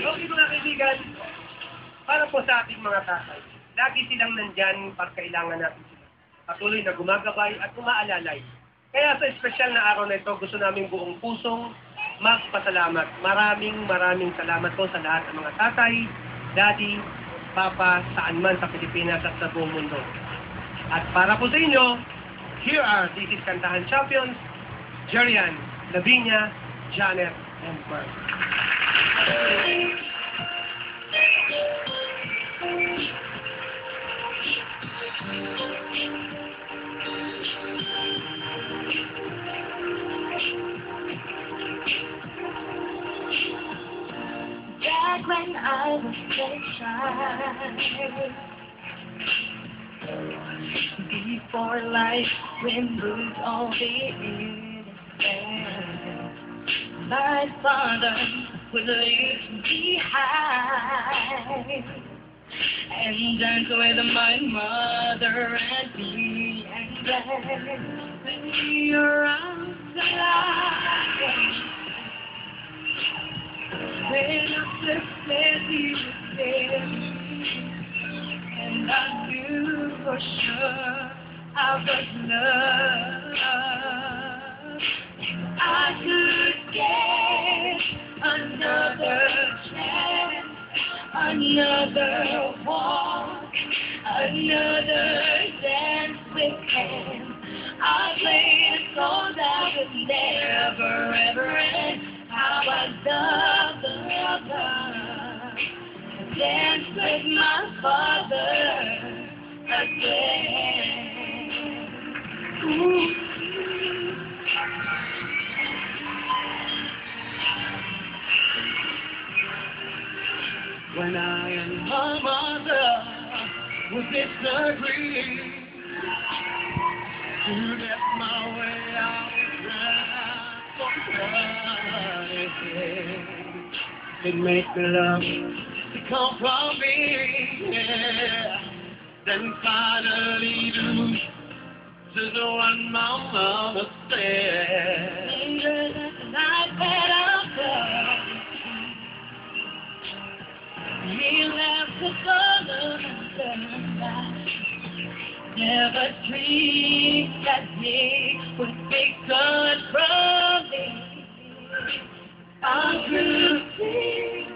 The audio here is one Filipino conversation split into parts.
Okay mga kaibigan, para po sa ating mga tatay, lagi silang nandyan para kailangan natin sila. Patuloy na gumagabay at umaalalay. Kaya sa espesyal na araw na ito, gusto namin buong pusong magpasalamat. Maraming salamat po sa lahat ng mga tatay, daddy, papa, saan man sa Pilipinas at sa buong mundo. At para po sa inyo, here are This is Kantahan Champions, Jerian, Lavinia, Janet, and Mark. Back when I was so shy, before life removed all the innocence, my father would leave me behind and dance with my mother and me, and then we around the light. When I first met you, and I knew for sure I was loved. I could get another chance, another walk, another dance with him. I played a song that would never ever end. How I love dance with my father again. Ooh. When I and my mother would disagree, to get my way out of it make the love to come from me, yeah. Then finally do just what my mama said. Later that night that I'll come, he left the color and back. Never dreamed that he would be good from me. I could see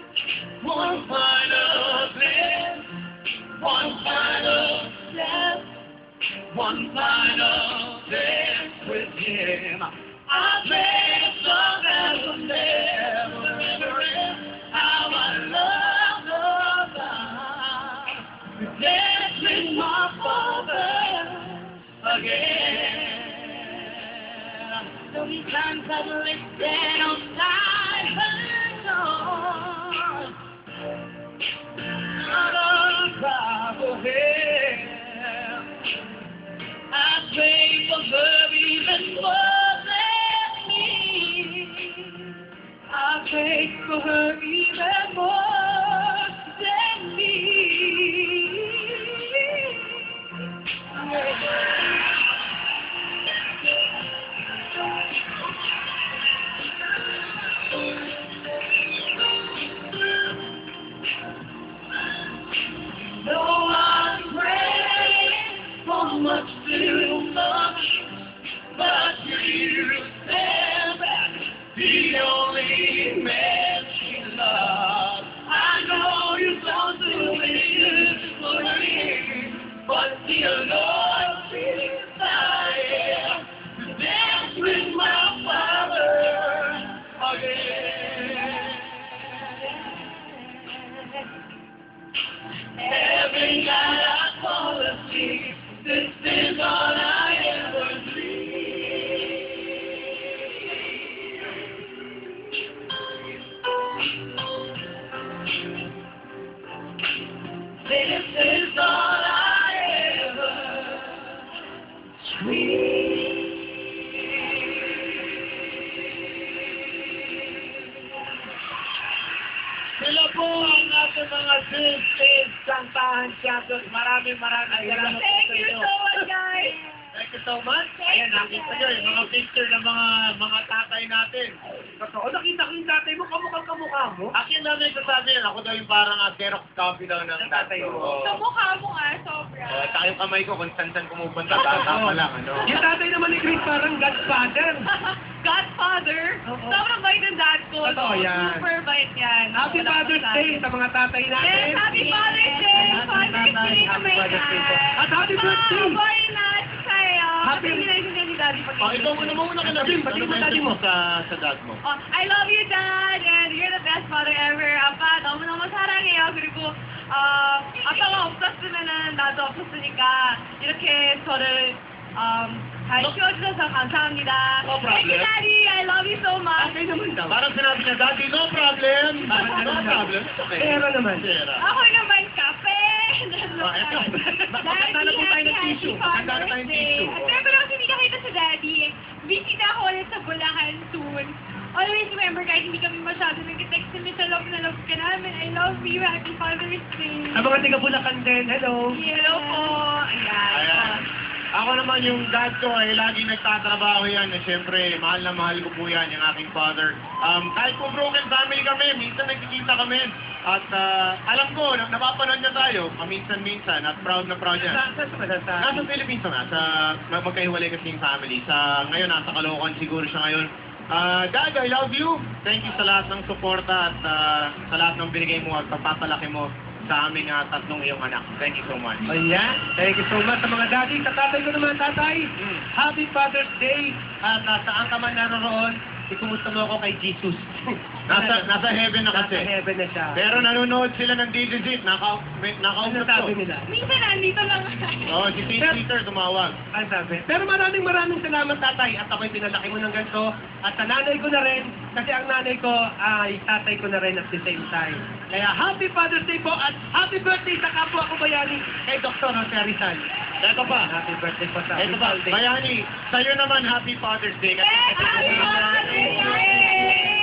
one final glimpse, one final step, one final dance with him. I played a song that will never ever end. How I love to dance with my father again. Sometimes I listen on time and on. Not on top of him. I pray for her even more than me. I pray for her even more than me. No, I'm praying for much too much, but you stand back, the only man she loves. I know you don't do it for me, but dear Lord, desire to dance with my father again. Every night I fall asleep, this is all I ever dream. This is all I ever dream. Sila po ang ating mga sisters, Kantahan Champions. Maraming salamat. Thank you so much, guys. Thank you so much. Ayan, nakita nyo yung mga picture ng mga tatay natin. Totoo, nakita ko yung tatay mo, kamukha mo. Actually, nanay ko sabi yan, ako daw yung parang Xerox copy daw ng tatay mo. Oo. Sa mukha mo nga, sobra. Saka yung kamay ko, kung saan pumupunta, bata pa lang, ano. Yung tatay naman ni Chris parang godfather. Godfather. Oo. Sobrang bait ng dad ko. Totoo yan. Super bait yan. Happy Wala Father's pa Day tayo. sa mga tatay natin. Yes, Happy Father's Day! Father's Day na may Father's Day po. At happy birthday! Boy na sa'yo. Happy- Kasi naiintindihan ni Daddy pag Ikaw muna ka na rin. Pati mo, Ano daddy mo. sa dad mo? I love you, Dad, and you're the best father ever. 아빠 너무너무 사랑해요. 그리고 아빠가 없었으면은 나도 없었으니까 이렇게 저를 잘 키워주셔서 감사합니다. No problem. Thank you, Daddy. I love you so much. Okay naman daw. Parang sinabi niya, Daddy, no problem. No problem. Okay. Pera naman. Pera. Ako naman, kape. Ito. Makakanta na po tayo ng tissue. Makakanta na tayo ng tissue. At syempre lang, hindi nakita sa Daddy. Visit ako ulit sa Bulacan soon. Always remember, kahit hindi kami masyado nag-text na love ka namin. I love you. Happy Father's Day. Sa mga tiga Bulacan din, hello. Hello po. Ayan. Ayan. Ako naman yung dad ko ay lagi nagtatrabaho yan. Siyempre, mahal na mahal ko po yan, yung aking father. Kahit po broken family kami, minsan nagkikita kami. At alam ko, napapanood niya tayo, paminsan-minsan, at proud na proud yan. Nasa Philippines na nga, magkahiwalay kasi yung family. Ngayon, nasa Caloocan siguro siya ngayon. Dad, I love you. Thank you sa lahat ng suporta at sa lahat ng binigay mo at pagpapalaki mo sa aming tatlong iyong anak. Thank you so much. Ayan, thank you so much sa mga daddy. Sa tatay ko naman, tatay. Happy Father's Day. At saan ka man naroon, ikumusta mo ako kay Jesus. Nasa heaven na Nasa kasi. heaven na siya. Pero nanonood sila ng DJ, Ano nakausap sabi ko. nila? Minsan nandito lang. Oo, si St. Peter tumawag. Ang sabi. Pero maraming salamat, tatay. At ako'y pinalaki mo ng ganito. At sa nanay ko na rin, kasi ang nanay ko ay tatay ko na rin at the same time. Kaya Happy Father's Day po at happy birthday sa kapwa ko bayani kay Dr. Jose Rizal. Ito pa. Happy birthday po sa Ito pa. Rizal Day. Bayani, sa'yo naman Happy Father's Day. Kasi Happy Father's Day!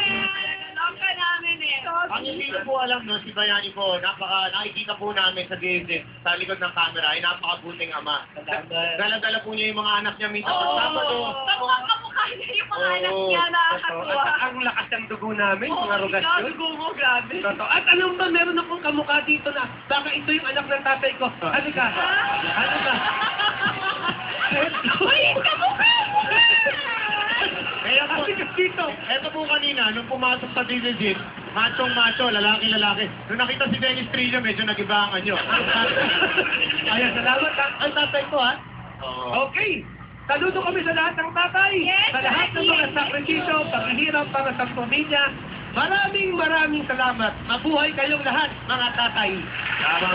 Love ka namin eh. ang hindi ko po alam, no, si Bayani po, nakikita po namin sa gilid, sa likod ng camera, ay napakabuting ama. Dala-dala po niya yung mga anak niya minsan sa Sabado. Kamukha niya yung mga anak Oo. niya, Totoo. nakakatuwa. At ang lakas ng dugo namin, mga rugas yun. Dugo mo, grabe. Totoo. At alam ba, meron akong kamukha dito na baka ito yung anak ng tatay ko. Ano ka? Ano ka? Uy, kamukha mo nga! Kaya po, dito. eto po kanina, nung pumasok sa DJ Jeep, machong-macho, lalaki-lalaki. Nung nakita si Dennis Trillo, medyo nagibangan nyo. Ayan, salamat ha. Ang tatay ko ha. Oo. Okay. Saludo kami sa lahat ng tatay. Yes, sa lahat ng mga Daddy. sakripisyo, paghihirap para sa pamilya. Maraming salamat. Mabuhay kayong lahat, mga tatay. Tama.